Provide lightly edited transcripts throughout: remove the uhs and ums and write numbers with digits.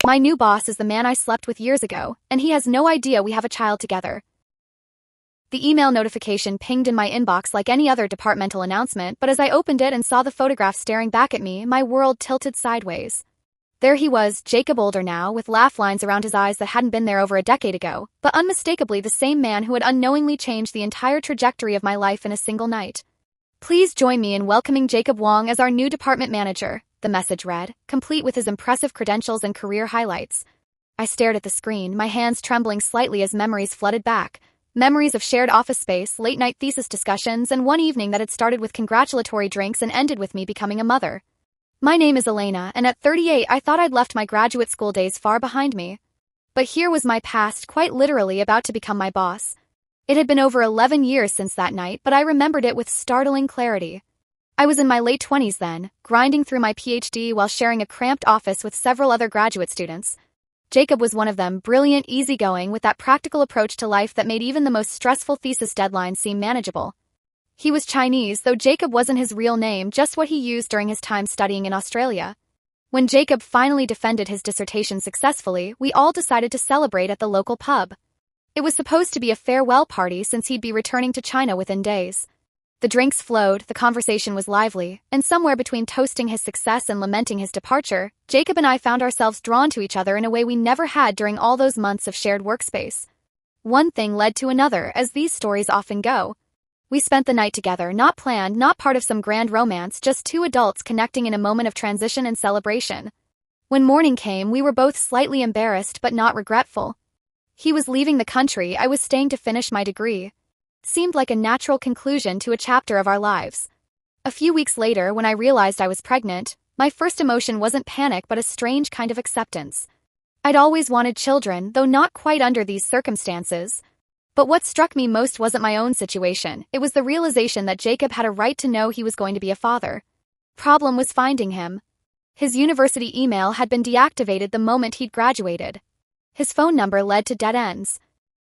My new boss is the man I slept with years ago, and he has no idea we have a child together. The email notification pinged in my inbox like any other departmental announcement, but as I opened it and saw the photograph staring back at me, my world tilted sideways. There he was, Jacob older now, with laugh lines around his eyes that hadn't been there over a decade ago, but unmistakably the same man who had unknowingly changed the entire trajectory of my life in a single night. Please join me in welcoming Jacob Wong as our new department manager, the message read, complete with his impressive credentials and career highlights. I stared at the screen, my hands trembling slightly as memories flooded back. Memories of shared office space, late-night thesis discussions, and one evening that had started with congratulatory drinks and ended with me becoming a mother. My name is Elena, and at 38 I thought I'd left my graduate school days far behind me. But here was my past, quite literally about to become my boss. It had been over 11 years since that night, but I remembered it with startling clarity. I was in my late 20s then, grinding through my PhD while sharing a cramped office with several other graduate students. Jacob was one of them, brilliant, easygoing, with that practical approach to life that made even the most stressful thesis deadlines seem manageable. He was Chinese, though Jacob wasn't his real name, just what he used during his time studying in Australia. When Jacob finally defended his dissertation successfully, we all decided to celebrate at the local pub. It was supposed to be a farewell party since he'd be returning to China within days. The drinks flowed, the conversation was lively, and somewhere between toasting his success and lamenting his departure, Jacob and I found ourselves drawn to each other in a way we never had during all those months of shared workspace. One thing led to another, as these stories often go. We spent the night together, not planned, not part of some grand romance, just two adults connecting in a moment of transition and celebration. When morning came, we were both slightly embarrassed but not regretful. He was leaving the country, I was staying to finish my degree. Seemed like a natural conclusion to a chapter of our lives. A few weeks later, when I realized I was pregnant, my first emotion wasn't panic but a strange kind of acceptance. I'd always wanted children, though not quite under these circumstances. But what struck me most wasn't my own situation, it was the realization that Jacob had a right to know he was going to be a father. Problem was finding him. His university email had been deactivated the moment he'd graduated. His phone number led to dead ends.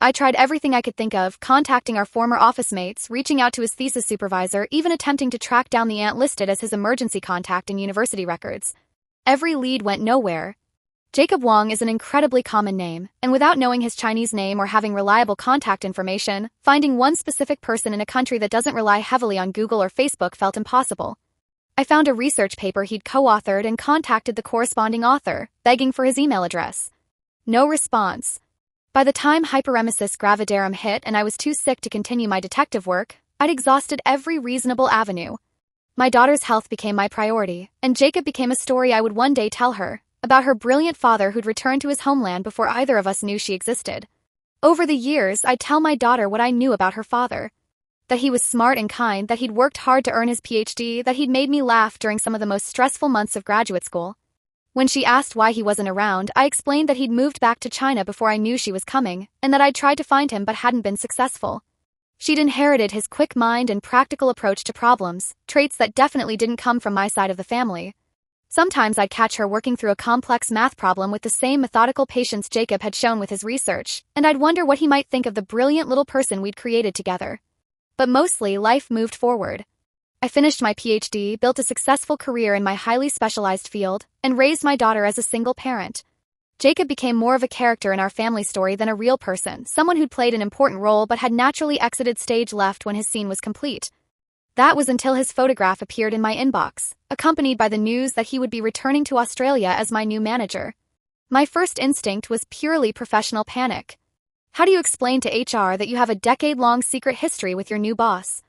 I tried everything I could think of, contacting our former office mates, reaching out to his thesis supervisor, even attempting to track down the aunt listed as his emergency contact in university records. Every lead went nowhere. Jacob Wong is an incredibly common name, and without knowing his Chinese name or having reliable contact information, finding one specific person in a country that doesn't rely heavily on Google or Facebook felt impossible. I found a research paper he'd co-authored and contacted the corresponding author, begging for his email address. No response. By the time hyperemesis gravidarum hit and I was too sick to continue my detective work, I'd exhausted every reasonable avenue. My daughter's health became my priority, and Jacob became a story I would one day tell her, about her brilliant father who'd returned to his homeland before either of us knew she existed. Over the years, I'd tell my daughter what I knew about her father. That he was smart and kind, that he'd worked hard to earn his PhD, that he'd made me laugh during some of the most stressful months of graduate school. When she asked why he wasn't around, I explained that he'd moved back to China before I knew she was coming, and that I'd tried to find him but hadn't been successful. She'd inherited his quick mind and practical approach to problems, traits that definitely didn't come from my side of the family. Sometimes I'd catch her working through a complex math problem with the same methodical patience Jacob had shown with his research, and I'd wonder what he might think of the brilliant little person we'd created together. But mostly, life moved forward. I finished my PhD, built a successful career in my highly specialized field, and raised my daughter as a single parent. Jacob became more of a character in our family story than a real person, someone who'd played an important role but had naturally exited stage left when his scene was complete. That was until his photograph appeared in my inbox, accompanied by the news that he would be returning to Australia as my new manager. My first instinct was purely professional panic. How do you explain to HR that you have a decade-long secret history with your new boss?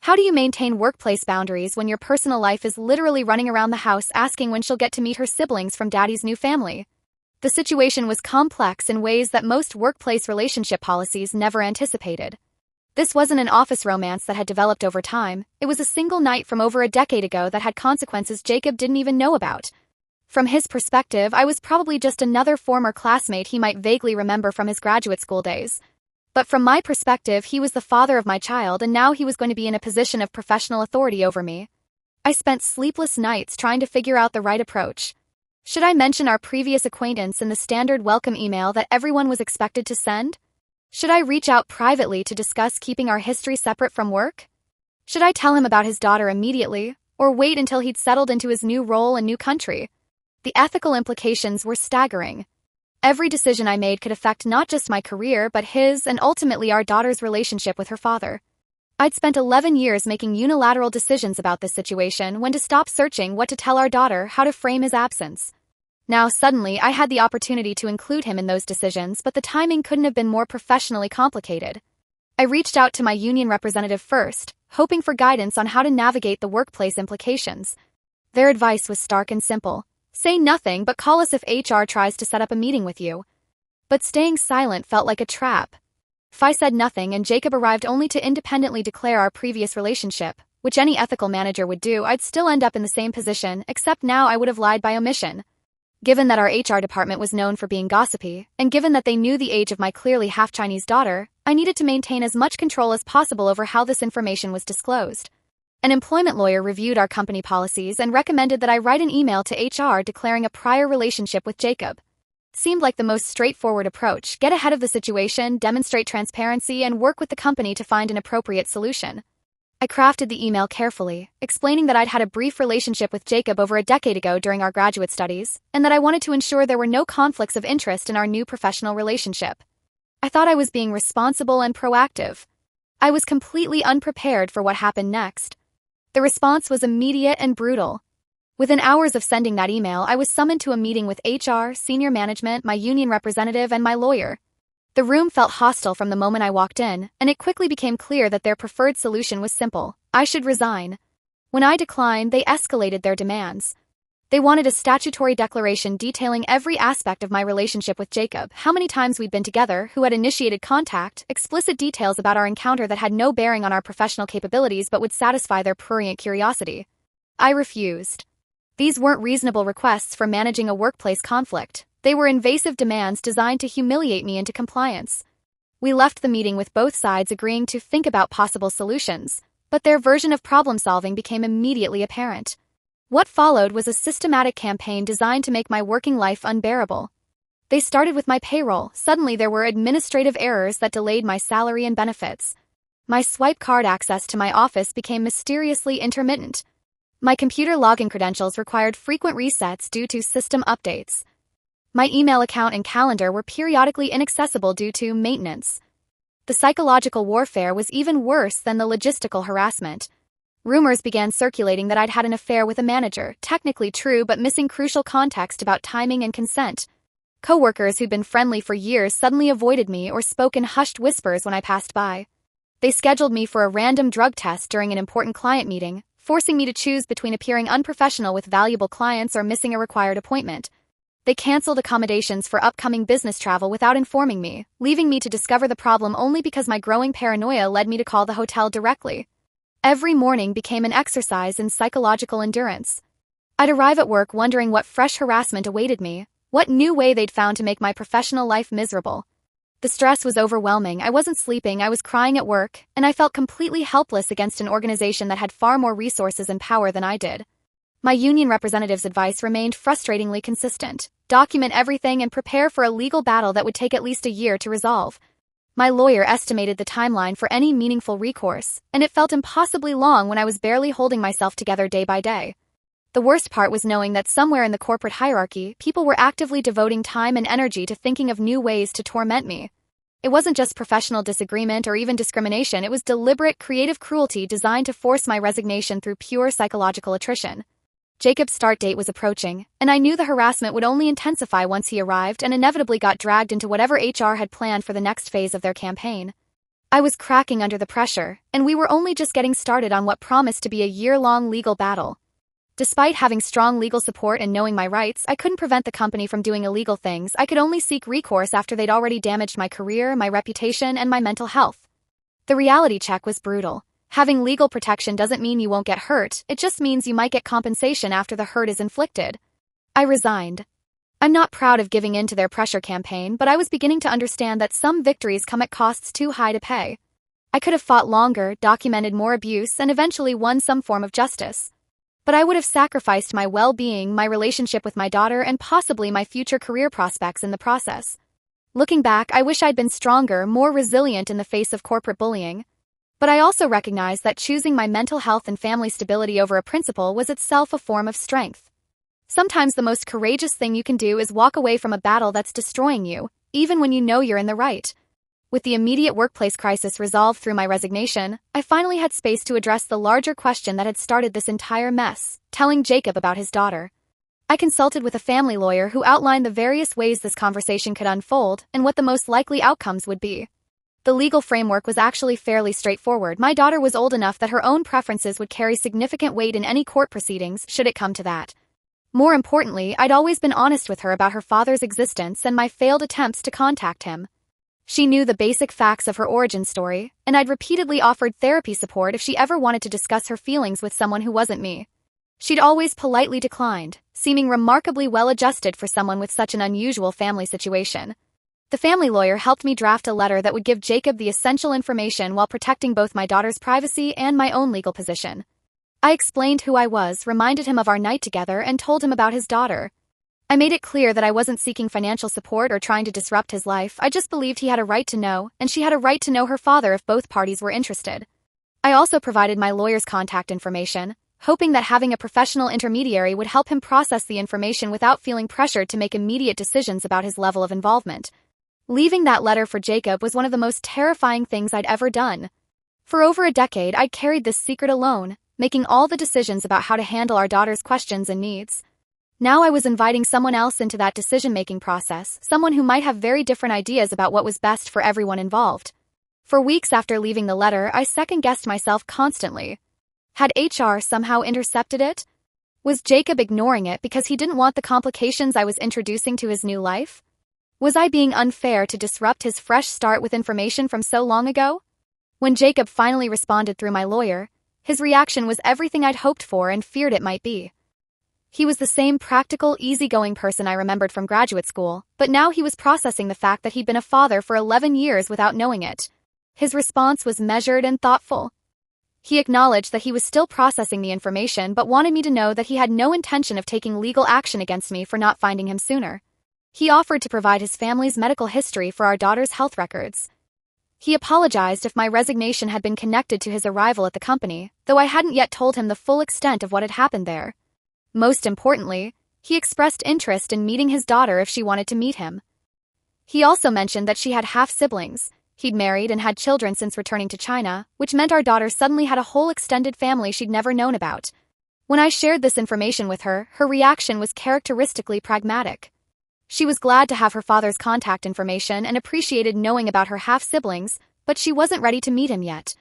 How do you maintain workplace boundaries when your personal life is literally running around the house asking when she'll get to meet her siblings from daddy's new family? The situation was complex in ways that most workplace relationship policies never anticipated. This wasn't an office romance that had developed over time, it was a single night from over a decade ago that had consequences Jacob didn't even know about. From his perspective, I was probably just another former classmate he might vaguely remember from his graduate school days. But from my perspective, he was the father of my child, and now he was going to be in a position of professional authority over me. I spent sleepless nights trying to figure out the right approach. Should I mention our previous acquaintance in the standard welcome email that everyone was expected to send? Should I reach out privately to discuss keeping our history separate from work? Should I tell him about his daughter immediately, or wait until he'd settled into his new role and new country? The ethical implications were staggering. Every decision I made could affect not just my career but his and ultimately our daughter's relationship with her father. I'd spent 11 years making unilateral decisions about this situation when to stop searching what to tell our daughter, how to frame his absence. Now suddenly I had the opportunity to include him in those decisions, but the timing couldn't have been more professionally complicated. I reached out to my union representative first, hoping for guidance on how to navigate the workplace implications. Their advice was stark and simple. Say nothing, but call us if HR tries to set up a meeting with you. But staying silent felt like a trap. If I said nothing and Jacob arrived only to independently declare our previous relationship, which any ethical manager would do, I'd still end up in the same position, except now I would have lied by omission. Given that our HR department was known for being gossipy, and given that they knew the age of my clearly half-Chinese daughter, I needed to maintain as much control as possible over how this information was disclosed. An employment lawyer reviewed our company policies and recommended that I write an email to HR declaring a prior relationship with Jacob. Seemed like the most straightforward approach: get ahead of the situation, demonstrate transparency, and work with the company to find an appropriate solution. I crafted the email carefully, explaining that I'd had a brief relationship with Jacob over a decade ago during our graduate studies, and that I wanted to ensure there were no conflicts of interest in our new professional relationship. I thought I was being responsible and proactive. I was completely unprepared for what happened next. The response was immediate and brutal. Within hours of sending that email, I was summoned to a meeting with HR, senior management, my union representative, and my lawyer. The room felt hostile from the moment I walked in, and it quickly became clear that their preferred solution was simple: I should resign. When I declined, they escalated their demands. They wanted a statutory declaration detailing every aspect of my relationship with Jacob, how many times we'd been together, who had initiated contact, explicit details about our encounter that had no bearing on our professional capabilities but would satisfy their prurient curiosity. I refused. These weren't reasonable requests for managing a workplace conflict. They were invasive demands designed to humiliate me into compliance. We left the meeting with both sides agreeing to think about possible solutions, but their version of problem-solving became immediately apparent. What followed was a systematic campaign designed to make my working life unbearable. They started with my payroll. Suddenly there were administrative errors that delayed my salary and benefits. My swipe card access to my office became mysteriously intermittent. My computer login credentials required frequent resets due to system updates. My email account and calendar were periodically inaccessible due to maintenance. The psychological warfare was even worse than the logistical harassment. Rumors began circulating that I'd had an affair with a manager, technically true but missing crucial context about timing and consent. Coworkers who'd been friendly for years suddenly avoided me or spoke in hushed whispers when I passed by. They scheduled me for a random drug test during an important client meeting, forcing me to choose between appearing unprofessional with valuable clients or missing a required appointment. They canceled accommodations for upcoming business travel without informing me, leaving me to discover the problem only because my growing paranoia led me to call the hotel directly. Every morning became an exercise in psychological endurance. I'd arrive at work wondering what fresh harassment awaited me, what new way they'd found to make my professional life miserable. The stress was overwhelming. I wasn't sleeping, I was crying at work, and I felt completely helpless against an organization that had far more resources and power than I did. My union representative's advice remained frustratingly consistent: document everything and prepare for a legal battle that would take at least a year to resolve. My lawyer estimated the timeline for any meaningful recourse, and it felt impossibly long when I was barely holding myself together day by day. The worst part was knowing that somewhere in the corporate hierarchy, people were actively devoting time and energy to thinking of new ways to torment me. It wasn't just professional disagreement or even discrimination, it was deliberate, creative cruelty designed to force my resignation through pure psychological attrition. Jacob's start date was approaching, and I knew the harassment would only intensify once he arrived and inevitably got dragged into whatever HR had planned for the next phase of their campaign. I was cracking under the pressure, and we were only just getting started on what promised to be a year-long legal battle. Despite having strong legal support and knowing my rights, I couldn't prevent the company from doing illegal things. I could only seek recourse after they'd already damaged my career, my reputation, and my mental health. The reality check was brutal. Having legal protection doesn't mean you won't get hurt, it just means you might get compensation after the hurt is inflicted. I resigned. I'm not proud of giving in to their pressure campaign, but I was beginning to understand that some victories come at costs too high to pay. I could have fought longer, documented more abuse, and eventually won some form of justice. But I would have sacrificed my well-being, my relationship with my daughter, and possibly my future career prospects in the process. Looking back, I wish I'd been stronger, more resilient in the face of corporate bullying. But I also recognized that choosing my mental health and family stability over a principle was itself a form of strength. Sometimes the most courageous thing you can do is walk away from a battle that's destroying you, even when you know you're in the right. With the immediate workplace crisis resolved through my resignation, I finally had space to address the larger question that had started this entire mess, telling Jacob about his daughter. I consulted with a family lawyer who outlined the various ways this conversation could unfold and what the most likely outcomes would be. The legal framework was actually fairly straightforward. My daughter was old enough that her own preferences would carry significant weight in any court proceedings, should it come to that. More importantly, I'd always been honest with her about her father's existence and my failed attempts to contact him. She knew the basic facts of her origin story, and I'd repeatedly offered therapy support if she ever wanted to discuss her feelings with someone who wasn't me. She'd always politely declined, seeming remarkably well-adjusted for someone with such an unusual family situation. The family lawyer helped me draft a letter that would give Jacob the essential information while protecting both my daughter's privacy and my own legal position. I explained who I was, reminded him of our night together, and told him about his daughter. I made it clear that I wasn't seeking financial support or trying to disrupt his life. I just believed he had a right to know, and she had a right to know her father if both parties were interested. I also provided my lawyer's contact information, hoping that having a professional intermediary would help him process the information without feeling pressured to make immediate decisions about his level of involvement. Leaving that letter for Jacob was one of the most terrifying things I'd ever done. For over a decade, I'd carried this secret alone, making all the decisions about how to handle our daughter's questions and needs. Now I was inviting someone else into that decision-making process, someone who might have very different ideas about what was best for everyone involved. For weeks after leaving the letter, I second-guessed myself constantly. Had HR somehow intercepted it? Was Jacob ignoring it because he didn't want the complications I was introducing to his new life? Was I being unfair to disrupt his fresh start with information from so long ago? When Jacob finally responded through my lawyer, his reaction was everything I'd hoped for and feared it might be. He was the same practical, easygoing person I remembered from graduate school, but now he was processing the fact that he'd been a father for 11 years without knowing it. His response was measured and thoughtful. He acknowledged that he was still processing the information but wanted me to know that he had no intention of taking legal action against me for not finding him sooner. He offered to provide his family's medical history for our daughter's health records. He apologized if my resignation had been connected to his arrival at the company, though I hadn't yet told him the full extent of what had happened there. Most importantly, he expressed interest in meeting his daughter if she wanted to meet him. He also mentioned that she had half-siblings. He'd married and had children since returning to China, which meant our daughter suddenly had a whole extended family she'd never known about. When I shared this information with her, her reaction was characteristically pragmatic. She was glad to have her father's contact information and appreciated knowing about her half-siblings, but she wasn't ready to meet him yet.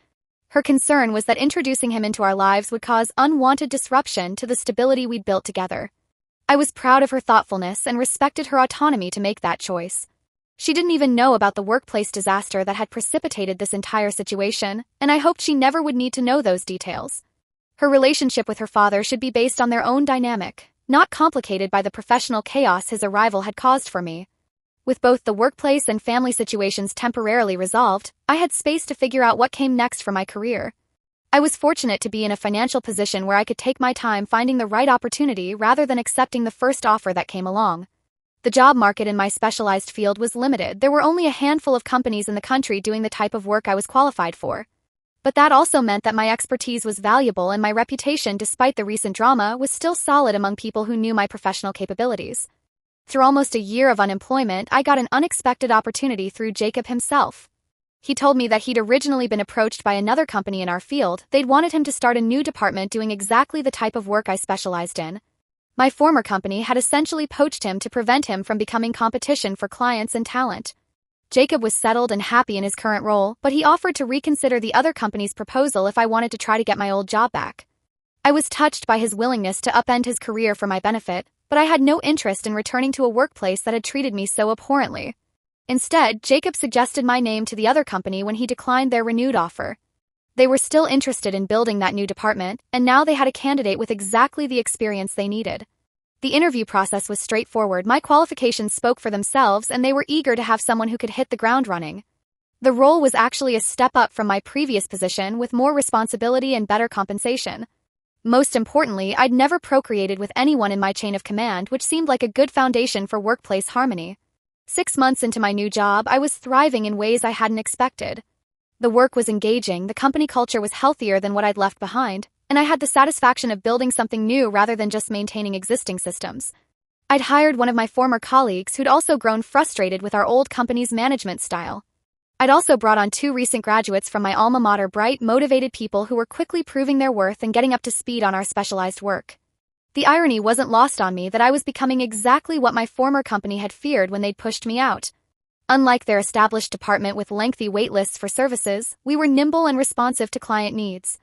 Her concern was that introducing him into our lives would cause unwanted disruption to the stability we'd built together. I was proud of her thoughtfulness and respected her autonomy to make that choice. She didn't even know about the workplace disaster that had precipitated this entire situation, and I hoped she never would need to know those details. Her relationship with her father should be based on their own dynamic, not complicated by the professional chaos his arrival had caused for me. With both the workplace and family situations temporarily resolved, I had space to figure out what came next for my career. I was fortunate to be in a financial position where I could take my time finding the right opportunity rather than accepting the first offer that came along. The job market in my specialized field was limited. There were only a handful of companies in the country doing the type of work I was qualified for. But that also meant that my expertise was valuable and my reputation, despite the recent drama, was still solid among people who knew my professional capabilities. Through almost a year of unemployment, I got an unexpected opportunity through Jacob himself. He told me that he'd originally been approached by another company in our field. They'd wanted him to start a new department doing exactly the type of work I specialized in. My former company had essentially poached him to prevent him from becoming competition for clients and talent. Jacob was settled and happy in his current role, but he offered to reconsider the other company's proposal if I wanted to try to get my old job back. I was touched by his willingness to upend his career for my benefit, but I had no interest in returning to a workplace that had treated me so abhorrently. Instead, Jacob suggested my name to the other company when he declined their renewed offer. They were still interested in building that new department, and now they had a candidate with exactly the experience they needed. The interview process was straightforward. My qualifications spoke for themselves, and they were eager to have someone who could hit the ground running. The role was actually a step up from my previous position with more responsibility and better compensation. Most importantly, I'd never procreated with anyone in my chain of command, which seemed like a good foundation for workplace harmony. 6 months into my new job, I was thriving in ways I hadn't expected. The work was engaging, the company culture was healthier than what I'd left behind, and I had the satisfaction of building something new rather than just maintaining existing systems. I'd hired one of my former colleagues who'd also grown frustrated with our old company's management style. I'd also brought on 2 recent graduates from my alma mater, bright, motivated people who were quickly proving their worth and getting up to speed on our specialized work. The irony wasn't lost on me that I was becoming exactly what my former company had feared when they'd pushed me out. Unlike their established department with lengthy wait lists for services, we were nimble and responsive to client needs.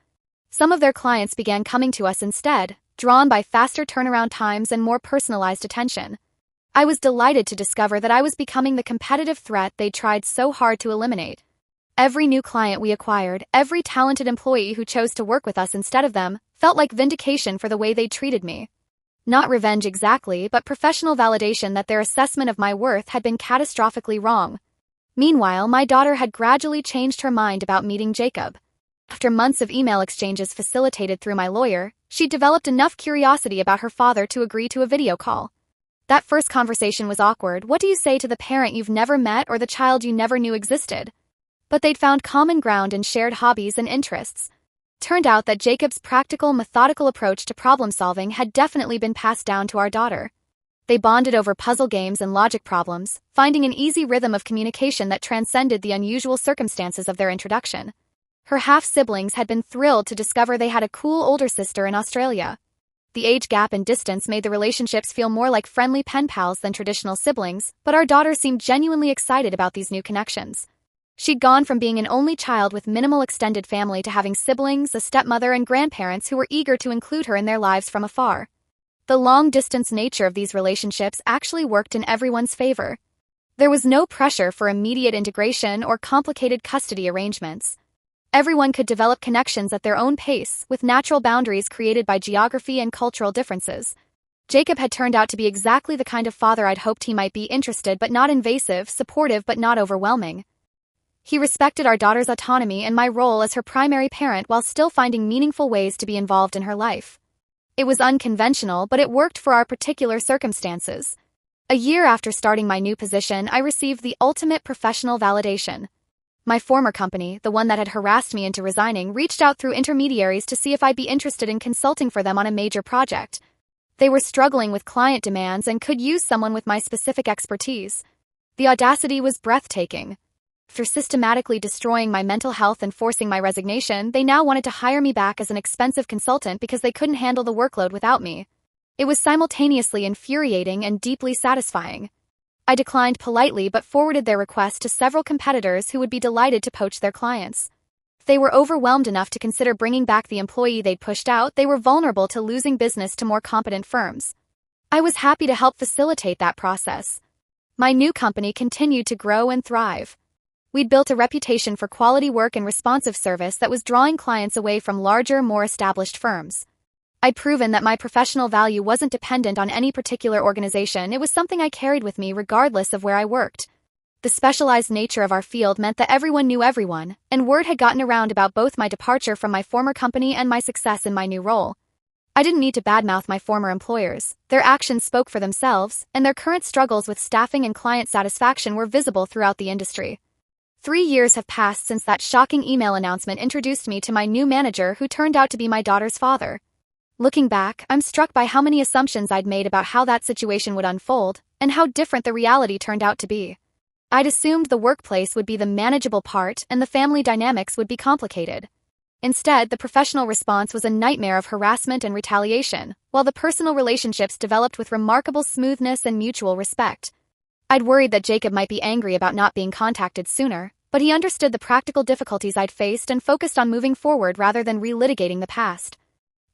Some of their clients began coming to us instead, drawn by faster turnaround times and more personalized attention. I was delighted to discover that I was becoming the competitive threat they'd tried so hard to eliminate. Every new client we acquired, every talented employee who chose to work with us instead of them, felt like vindication for the way they'd treated me. Not revenge exactly, but professional validation that their assessment of my worth had been catastrophically wrong. Meanwhile, my daughter had gradually changed her mind about meeting Jacob. After months of email exchanges facilitated through my lawyer, she'd developed enough curiosity about her father to agree to a video call. That first conversation was awkward. What do you say to the parent you've never met or the child you never knew existed? But they'd found common ground in shared hobbies and interests. Turned out that Jacob's practical, methodical approach to problem-solving had definitely been passed down to our daughter. They bonded over puzzle games and logic problems, finding an easy rhythm of communication that transcended the unusual circumstances of their introduction. Her half-siblings had been thrilled to discover they had a cool older sister in Australia. The age gap and distance made the relationships feel more like friendly pen pals than traditional siblings, but our daughter seemed genuinely excited about these new connections. She'd gone from being an only child with minimal extended family to having siblings, a stepmother, and grandparents who were eager to include her in their lives from afar. The long-distance nature of these relationships actually worked in everyone's favor. There was no pressure for immediate integration or complicated custody arrangements. Everyone could develop connections at their own pace, with natural boundaries created by geography and cultural differences. Jacob had turned out to be exactly the kind of father I'd hoped he might be: interested but not invasive, supportive but not overwhelming. He respected our daughter's autonomy and my role as her primary parent while still finding meaningful ways to be involved in her life. It was unconventional, but it worked for our particular circumstances. A year after starting my new position, I received the ultimate professional validation. My former company, the one that had harassed me into resigning, reached out through intermediaries to see if I'd be interested in consulting for them on a major project. They were struggling with client demands and could use someone with my specific expertise. The audacity was breathtaking. After systematically destroying my mental health and forcing my resignation, they now wanted to hire me back as an expensive consultant because they couldn't handle the workload without me. It was simultaneously infuriating and deeply satisfying. I declined politely but forwarded their request to several competitors who would be delighted to poach their clients. If they were overwhelmed enough to consider bringing back the employee they'd pushed out, they were vulnerable to losing business to more competent firms. I was happy to help facilitate that process. My new company continued to grow and thrive. We'd built a reputation for quality work and responsive service that was drawing clients away from larger, more established firms. I'd proven that my professional value wasn't dependent on any particular organization. It was something I carried with me regardless of where I worked. The specialized nature of our field meant that everyone knew everyone, and word had gotten around about both my departure from my former company and my success in my new role. I didn't need to badmouth my former employers. Their actions spoke for themselves, and their current struggles with staffing and client satisfaction were visible throughout the industry. 3 years have passed since that shocking email announcement introduced me to my new manager, who turned out to be my daughter's father. Looking back, I'm struck by how many assumptions I'd made about how that situation would unfold, and how different the reality turned out to be. I'd assumed the workplace would be the manageable part and the family dynamics would be complicated. Instead, the professional response was a nightmare of harassment and retaliation, while the personal relationships developed with remarkable smoothness and mutual respect. I'd worried that Jacob might be angry about not being contacted sooner, but he understood the practical difficulties I'd faced and focused on moving forward rather than relitigating the past.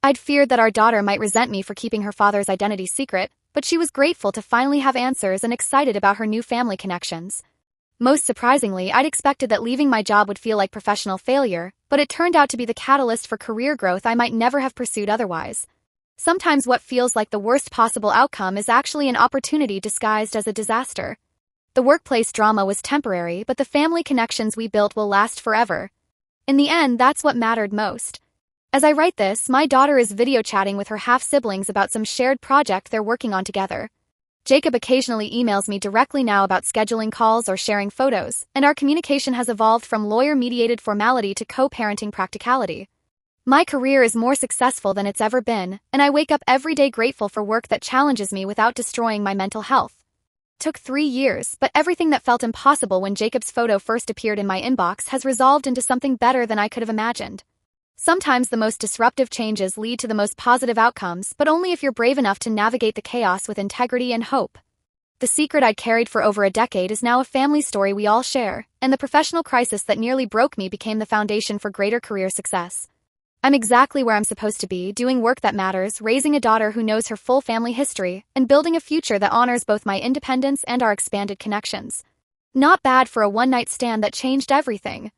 I'd feared that our daughter might resent me for keeping her father's identity secret, but she was grateful to finally have answers and excited about her new family connections. Most surprisingly, I'd expected that leaving my job would feel like professional failure, but it turned out to be the catalyst for career growth I might never have pursued otherwise. Sometimes what feels like the worst possible outcome is actually an opportunity disguised as a disaster. The workplace drama was temporary, but the family connections we built will last forever. In the end, that's what mattered most. As I write this, my daughter is video chatting with her half-siblings about some shared project they're working on together. Jacob occasionally emails me directly now about scheduling calls or sharing photos, and our communication has evolved from lawyer-mediated formality to co-parenting practicality. My career is more successful than it's ever been, and I wake up every day grateful for work that challenges me without destroying my mental health. Took 3 years, but everything that felt impossible when Jacob's photo first appeared in my inbox has resolved into something better than I could have imagined. Sometimes the most disruptive changes lead to the most positive outcomes, but only if you're brave enough to navigate the chaos with integrity and hope. The secret I'd carried for over a decade is now a family story we all share, and the professional crisis that nearly broke me became the foundation for greater career success. I'm exactly where I'm supposed to be, doing work that matters, raising a daughter who knows her full family history, and building a future that honors both my independence and our expanded connections. Not bad for a one-night stand that changed everything.